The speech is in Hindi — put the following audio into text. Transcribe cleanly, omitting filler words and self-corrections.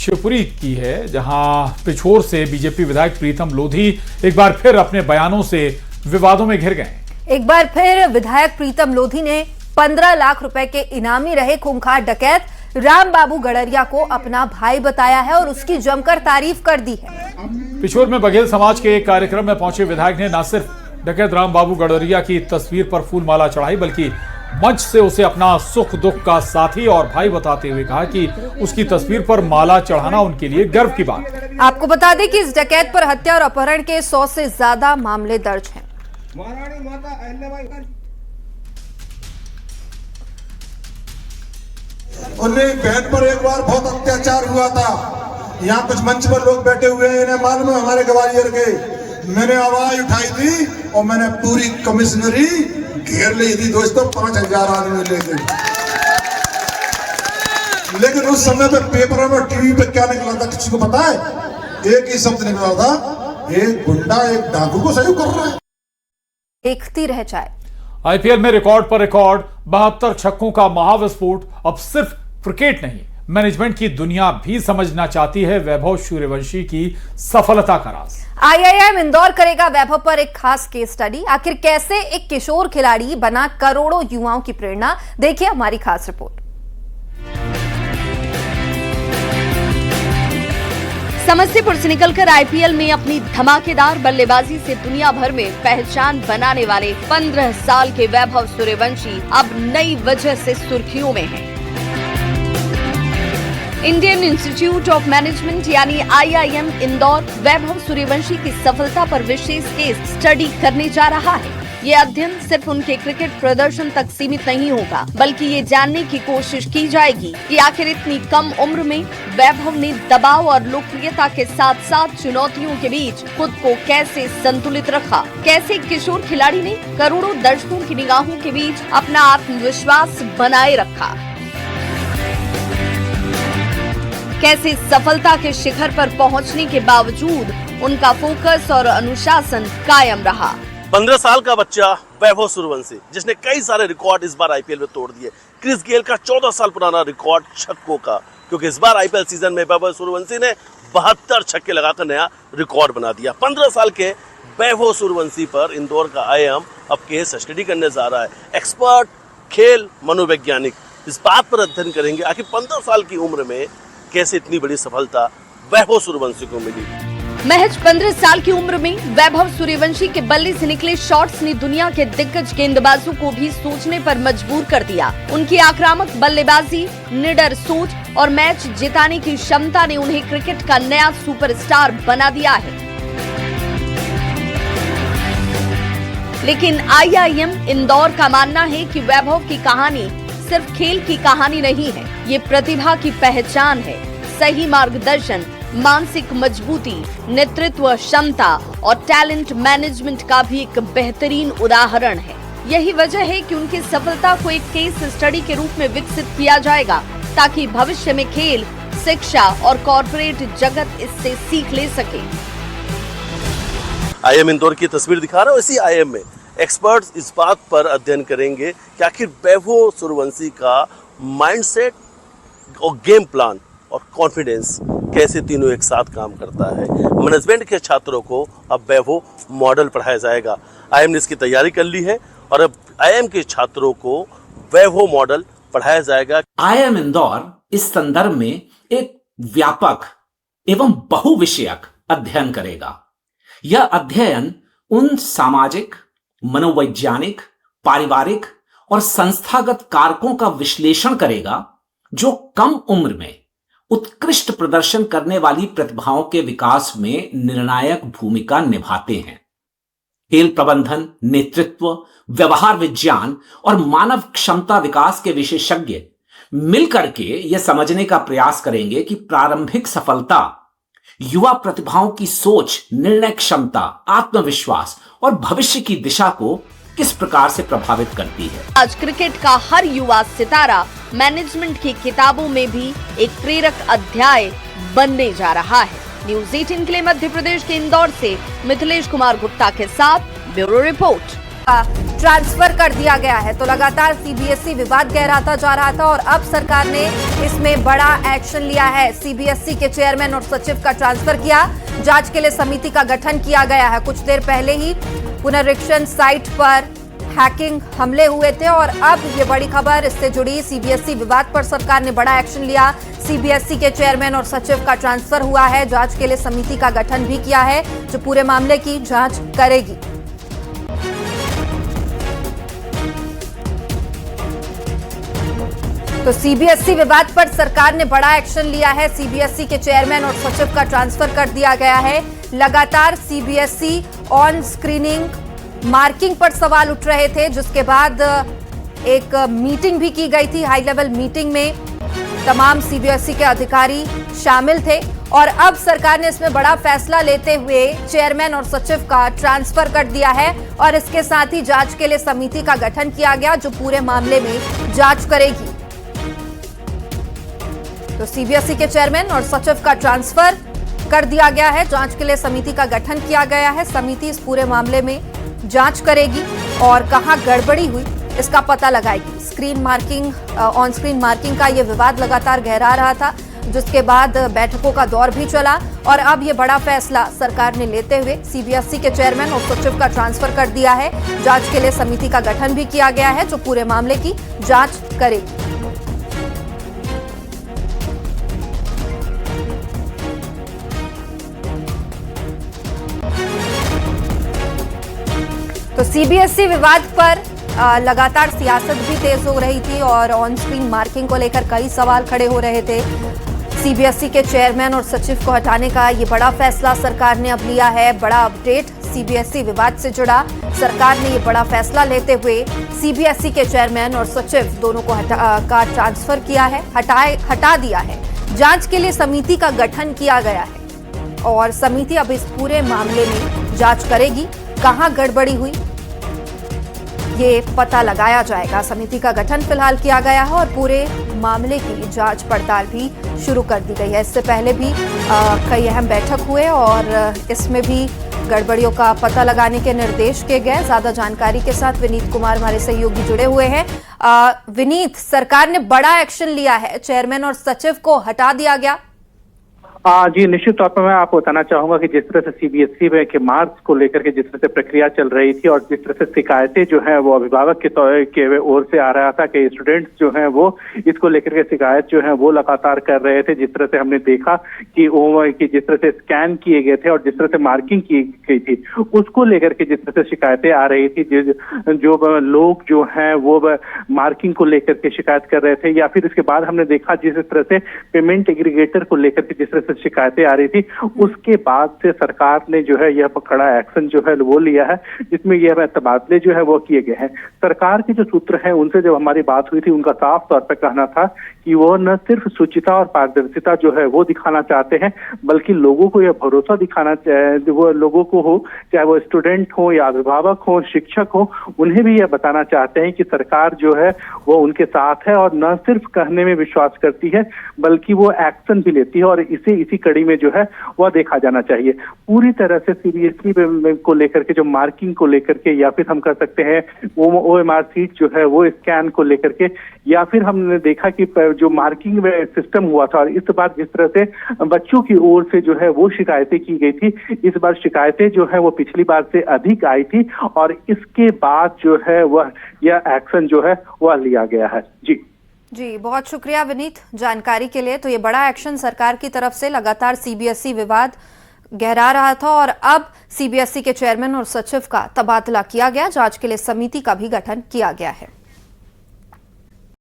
शिवपुरी की है, जहां पिछोर से बीजेपी विधायक प्रीतम लोधी एक बार फिर अपने बयानों से विवादों में घिर गए। एक बार फिर विधायक प्रीतम लोधी ने 15 लाख रुपए के इनामी रहे खूंखार डकैत रामबाबू गड़रिया को अपना भाई बताया है और उसकी जमकर तारीफ कर दी है। पिछोर में बघेल समाज के एक कार्यक्रम में पहुंचे विधायक ने न सिर्फ डकैत रामबाबू गड़रिया की तस्वीर पर फूलमाला चढ़ाई, बल्कि मंच से उसे अपना सुख दुख का साथी और भाई बताते हुए कहा कि उसकी तस्वीर पर माला चढ़ाना उनके लिए गर्व की बात है। आपको बता दें कि इस डकैत पर हत्या और अपहरण के 100 से ज्यादा मामले दर्ज हैं। उन्हें बहन पर एक बार बहुत अत्याचार हुआ था। यहाँ कुछ मंच पर लोग बैठे हुए हैं, इन्हें मालूम है हमारे ग्वालियर के। मैंने आवाज उठाई थी और मैंने पूरी कमिश्नरी घेर ली थी दोस्तों, 5000 आदमी लेके। लेकिन उस समय पे पेपर में टीवी पे क्या निकला था किसी को पता है? एक ही शब्द निकला था, एक गुंडा एक डाकू को सहयोग कर रहा है। देखती रह जाए। आईपीएल में रिकॉर्ड पर रिकॉर्ड, 72 छक्कों का महाविस्फोट। अब सिर्फ क्रिकेट नहीं, मैनेजमेंट की दुनिया भी समझना चाहती है वैभव सूर्यवंशी की सफलता का राज। आईआईएम इंदौर करेगा वैभव पर एक खास केस स्टडी। आखिर कैसे एक किशोर खिलाड़ी बना करोड़ों युवाओं की प्रेरणा, देखिए हमारी खास रिपोर्ट। समस्तीपुर से निकलकर आईपीएल में अपनी धमाकेदार बल्लेबाजी से दुनिया भर में पहचान बनाने वाले 15 साल के वैभव सूर्यवंशी अब नई वजह से सुर्खियों में हैं। इंडियन इंस्टीट्यूट ऑफ मैनेजमेंट यानी आईआईएम इंदौर वैभव सूर्यवंशी की सफलता पर विशेष केस स्टडी करने जा रहा है। ये अध्ययन सिर्फ उनके क्रिकेट प्रदर्शन तक सीमित नहीं होगा, बल्कि ये जानने की कोशिश की जाएगी कि आखिर इतनी कम उम्र में वैभव ने दबाव और लोकप्रियता के साथ साथ चुनौतियों के बीच खुद को कैसे संतुलित रखा, कैसे किशोर खिलाड़ी ने करोड़ों दर्शकों की निगाहों के बीच अपना आत्मविश्वास बनाए रखा, कैसे सफलता के शिखर पर पहुंचने के बावजूद उनका फोकस और अनुशासन कायम रहा। 15 साल का बच्चा वैभव सूर्यवंशी, जिसने कई सारे रिकॉर्ड इस बार आईपीएल में तोड़ दिए। क्रिस गेल का 14 साल पुराना रिकॉर्ड छक्कों का, क्योंकि इस बार आईपीएल सीजन में वैभव सूर्यवंशी ने 72 छक्के लगाकर नया रिकॉर्ड बना दिया। 15 साल के वैभव सूर्यवंशी पर इंदौर का आईआईएम अब केस स्टडी करने जा रहा है। एक्सपर्ट खेल मनोवैज्ञानिक इस बात पर अध्ययन करेंगे आखिर 15 साल की उम्र में कैसे इतनी बड़ी सफलता वैभव सूर्यवंशी को मिली। महज 15 साल की उम्र में वैभव सूर्यवंशी के बल्ले से निकले शॉट्स ने दुनिया के दिग्गज गेंदबाजों को भी सोचने पर मजबूर कर दिया। उनकी आक्रामक बल्लेबाजी, निडर सोच और मैच जिताने की क्षमता ने उन्हें क्रिकेट का नया सुपरस्टार बना दिया है। लेकिन आईआईएम इंदौर का मानना है कि वैभव की कहानी सिर्फ खेल की कहानी नहीं है, ये प्रतिभा की पहचान है। सही मार्गदर्शन, मानसिक मजबूती, नेतृत्व क्षमता और टैलेंट मैनेजमेंट का भी एक बेहतरीन उदाहरण है। यही वजह है कि उनकी सफलता को एक केस स्टडी के रूप में विकसित किया जाएगा, ताकि भविष्य में खेल, शिक्षा और कॉर्पोरेट जगत इससे सीख ले सके। आईआईएम इंदौर की तस्वीर दिखा रहा हूं। इसी आईआईएम में एक्सपर्ट्स इस बात पर अध्ययन करेंगे कि आखिर वैभव सूर्यवंशी का माइंडसेट और गेम प्लान और कॉन्फिडेंस कैसे तीनों एक साथ काम करता है। मैनेजमेंट के छात्रों को अब वैभव मॉडल पढ़ाया जाएगा। आईआईएम ने इसकी तैयारी कर ली है और अब आईआईएम के छात्रों को वैभव मॉडल पढ़ाया जाएगा। आईआईएम इंदौर इस संदर्भ में एक व्यापक एवं बहुविषयक अध्ययन करेगा। यह अध्ययन उन सामाजिक, मनोवैज्ञानिक, पारिवारिक और संस्थागत कारकों का विश्लेषण करेगा जो कम उम्र में उत्कृष्ट प्रदर्शन करने वाली प्रतिभाओं के विकास में निर्णायक भूमिका निभाते हैं। खेल प्रबंधन, नेतृत्व, व्यवहार विज्ञान और मानव क्षमता विकास के विशेषज्ञ मिलकर के यह समझने का प्रयास करेंगे कि प्रारंभिक सफलता युवा प्रतिभाओं की सोच, निर्णय क्षमता, आत्मविश्वास और भविष्य की दिशा को किस प्रकार से प्रभावित करती है। आज क्रिकेट का हर युवा सितारा मैनेजमेंट की किताबों में भी एक प्रेरक अध्याय बनने जा रहा है। न्यूज़ 18 के लिए मध्य प्रदेश के इंदौर से मिथिलेश कुमार गुप्ता के साथ ब्यूरो रिपोर्ट। ट्रांसफर कर दिया गया है। तो लगातार सीबीएसई विवाद गहराता जा रहा था और अब सरकार ने इसमें बड़ा एक्शन लिया है। सीबीएसई के चेयरमैन और सचिव का ट्रांसफर किया, जांच के लिए समिति का गठन किया गया है। कुछ देर पहले ही पुनरीक्षण साइट पर हैकिंग हमले हुए थे और अब ये बड़ी खबर इससे जुड़ी। सीबीएसई विवाद पर सरकार ने बड़ा एक्शन लिया। सीबीएसई के चेयरमैन और सचिव का ट्रांसफर हुआ है। जांच के लिए समिति का गठन भी किया है जो पूरे मामले की जांच करेगी। तो सीबीएसई विवाद पर सरकार ने बड़ा एक्शन लिया है। सीबीएसई के चेयरमैन और सचिव का ट्रांसफर कर दिया गया है। लगातार सीबीएसई ऑन स्क्रीनिंग मार्किंग पर सवाल उठ रहे थे, जिसके बाद एक मीटिंग भी की गई थी। हाई लेवल मीटिंग में तमाम सीबीएसई के अधिकारी शामिल थे और अब सरकार ने इसमें बड़ा फैसला लेते हुए चेयरमैन और सचिव का ट्रांसफर कर दिया है और इसके साथ ही जांच के लिए समिति का गठन किया गया जो पूरे मामले में जांच करेगी। तो सीबीएसई के चेयरमैन और सचिव का ट्रांसफर कर दिया गया है। जांच के लिए समिति का गठन किया गया है। समिति इस पूरे मामले में जांच करेगी और कहां गड़बड़ी हुई इसका पता लगाएगी। Screen marking on screen marking का ये विवाद लगातार गहरा रहा था, जिसके बाद बैठकों का दौर भी चला और अब ये बड़ा फैसला सरकार ने लेते हुए सीबीएसई के चेयरमैन और सचिव का ट्रांसफर कर दिया है। जांच के लिए समिति का गठन भी किया गया है जो पूरे मामले की जांच करेगी। तो सीबीएसई विवाद पर लगातार सियासत भी तेज हो रही थी और ऑन स्क्रीन मार्किंग को लेकर कई सवाल खड़े हो रहे थे। सीबीएसई के चेयरमैन और सचिव को हटाने का ये बड़ा फैसला सरकार ने अब लिया है। बड़ा अपडेट सीबीएसई विवाद से जुड़ा। सरकार ने ये बड़ा फैसला लेते हुए सीबीएसई के चेयरमैन और सचिव दोनों को का ट्रांसफर किया है, हटा दिया है। जांच के लिए समिति का गठन किया गया है और समिति अब इस पूरे मामले में जांच करेगी। कहां गड़बड़ी हुई ये पता लगाया जाएगा। समिति का गठन फिलहाल किया गया है और पूरे मामले की जांच पड़ताल भी शुरू कर दी गई है। इससे पहले भी कई अहम बैठक हुए और इसमें भी गड़बड़ियों का पता लगाने के निर्देश किए गए। ज्यादा जानकारी के साथ विनीत कुमार हमारे सहयोगी जुड़े हुए हैं। विनीत, सरकार ने बड़ा एक्शन लिया है, चेयरमैन और सचिव को हटा दिया गया। जी, निश्चित तौर पर मैं आपको बताना चाहूंगा कि जिस तरह से सीबीएसई के मार्क्स को लेकर के जिस तरह से प्रक्रिया चल रही थी और जिस तरह से शिकायतें जो है वो अभिभावक के ओर से आ रहा था कि स्टूडेंट्स जो हैं वो इसको लेकर के शिकायत जो है वो लगातार कर रहे थे। जिस तरह से हमने देखा कि जिस तरह से स्कैन किए गए थे और जिस तरह से मार्किंग की गई थी उसको लेकर के जिस तरह से शिकायतें आ रही थी, जो लोग जो है वो मार्किंग को लेकर के शिकायत कर रहे थे, या फिर इसके बाद हमने देखा जिस तरह से पेमेंट एग्रीगेटर को लेकर के जिस तरह शिकायतें आ रही थी, उसके बाद से सरकार ने जो है यह कड़ा एक्शन जो है वो लिया है, जिसमें यह तबादले जो है वो किए गए हैं। सरकार के जो सूत्र हैं उनसे जब हमारी बात हुई थी, उनका साफ तौर पर कहना था कि वो न सिर्फ शुचिता और पारदर्शिता जो है वो दिखाना चाहते हैं, बल्कि लोगों को यह भरोसा दिखाना, वो लोगों को हो, चाहे वो स्टूडेंट हो या अभिभावक हो, शिक्षक हो, उन्हें भी यह बताना चाहते हैं कि सरकार जो है वो उनके साथ है और न सिर्फ कहने में विश्वास करती है बल्कि वो एक्शन भी लेती है और इसी कड़ी में जो है वह देखा जाना चाहिए। पूरी तरह से सीबीएसई को लेकर के जो मार्किंग को लेकर के, या फिर हम कर सकते हैं ओएमआर सीट जो है वो स्कैन को लेकर के, या फिर हमने देखा कि जो मार्किंग में सिस्टम हुआ था और इस बार जिस तरह से बच्चों की ओर से जो है वो शिकायतें की गई थी, इस बार शिकायतें जो है वो पिछली बार से अधिक आई थी और इसके बाद जो है वह यह एक्शन जो है वह लिया गया है। जी, बहुत शुक्रिया विनीत जानकारी के लिए। तो ये बड़ा एक्शन सरकार की तरफ से, लगातार सीबीएसई विवाद गहरा रहा था और अब सीबीएसई के चेयरमैन और सचिव का तबादला किया गया। जांच के लिए समिति का भी गठन किया गया है।